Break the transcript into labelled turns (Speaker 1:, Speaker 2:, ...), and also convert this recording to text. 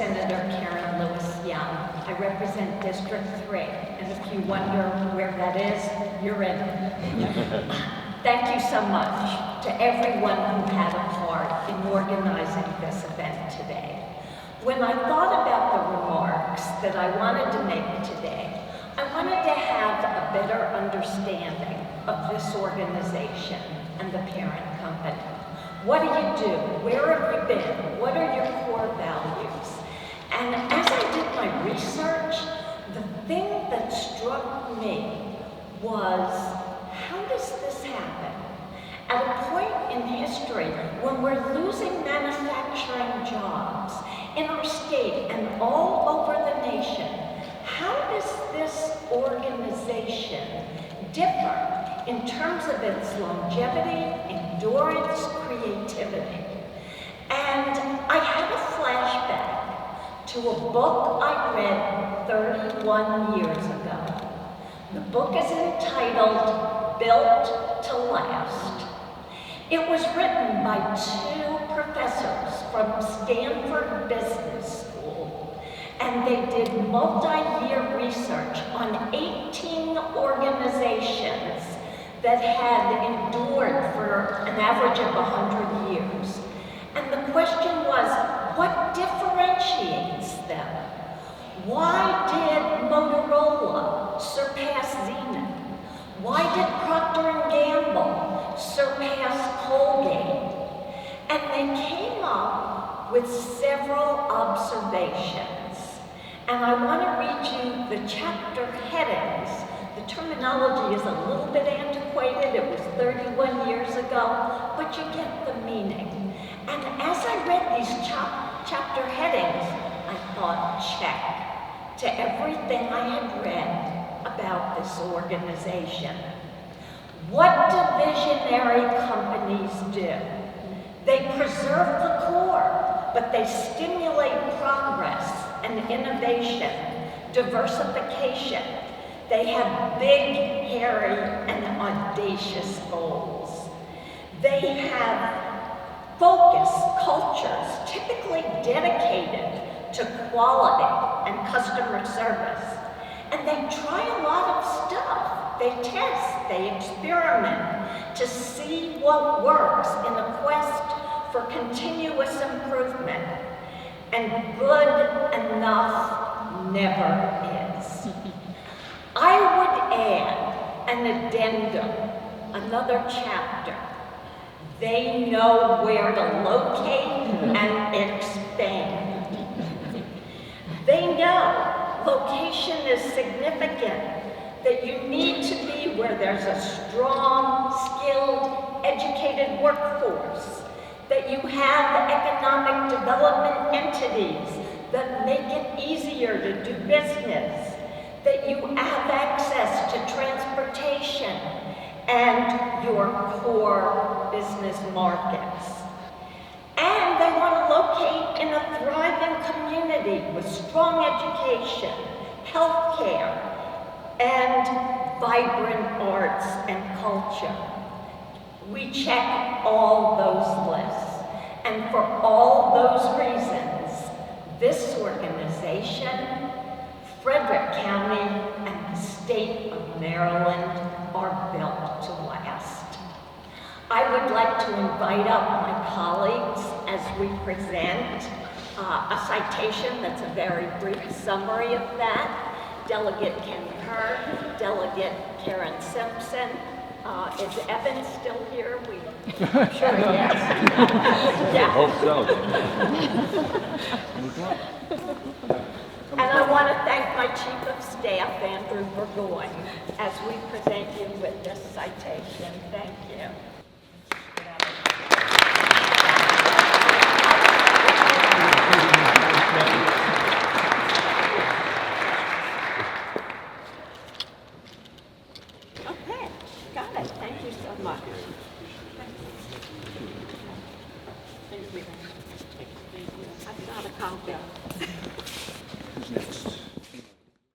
Speaker 1: Senator Karen Lewis Young. I represent District 3, and if you wonder where that is, you're in it. Thank you so much to everyone who had a part in organizing this event today. When I thought about the remarks that I wanted to make today, I wanted to have a better understanding of this organization and the parent company. What do you do? Where have you been? What are your core values? And as I did my research, the thing that struck me was, how does this happen? At a point in history when we're losing manufacturing jobs in our state and all over the nation, how does this organization differ in terms of its longevity, endurance, creativity? And I had a flashback to a book I read 31 years ago. The book is entitled Built to Last. It was written by two professors from Stanford Business School, and they did multi-year research on 18 organizations that had endured for an average of 100 years. And the question was, what differentiates them? Why did Motorola surpass Zenith? Why did Procter & Gamble surpass Colgate? And they came up with several observations. And I want to read you the chapter headings. The terminology is a little bit antiquated. It was 31 years ago, but you get the meaning. And as I read these chapter headings, I thought, check to everything I had read about this organization. What do visionary companies do? They preserve the core, but they stimulate progress and innovation, diversification. They have big, hairy, and audacious goals. They have focused cultures, typically dedicated to quality and customer service. And they try a lot of stuff. They test, they experiment to see what works in a quest for continuous improvement. And good enough never is. I would add an addendum, another chapter. They know where to locate and expand. They know location is significant, that you need to be where there's a strong, skilled, educated workforce, that you have economic development entities that make it easier to do business, that you have access to transportation and your core business markets. And they want to locate in a thriving community with strong education, healthcare, and vibrant arts and culture. We check all those lists. And for all those reasons, this organization, Frederick County, and the state of Maryland are built to last. I would like to invite up my colleagues as we present a citation that's a very brief summary of that. Delegate Ken Kerr, Delegate Karen Simpson. Is Evan still here? I'm sure he is. Yeah.
Speaker 2: I hope so.
Speaker 1: And I want to thank my Chief of Staff, Andrew Burgoyne, as we present you with this citation. Thank you. Okay, got it. Thank you so much. Thank you. I've got a copy.
Speaker 2: Who's next?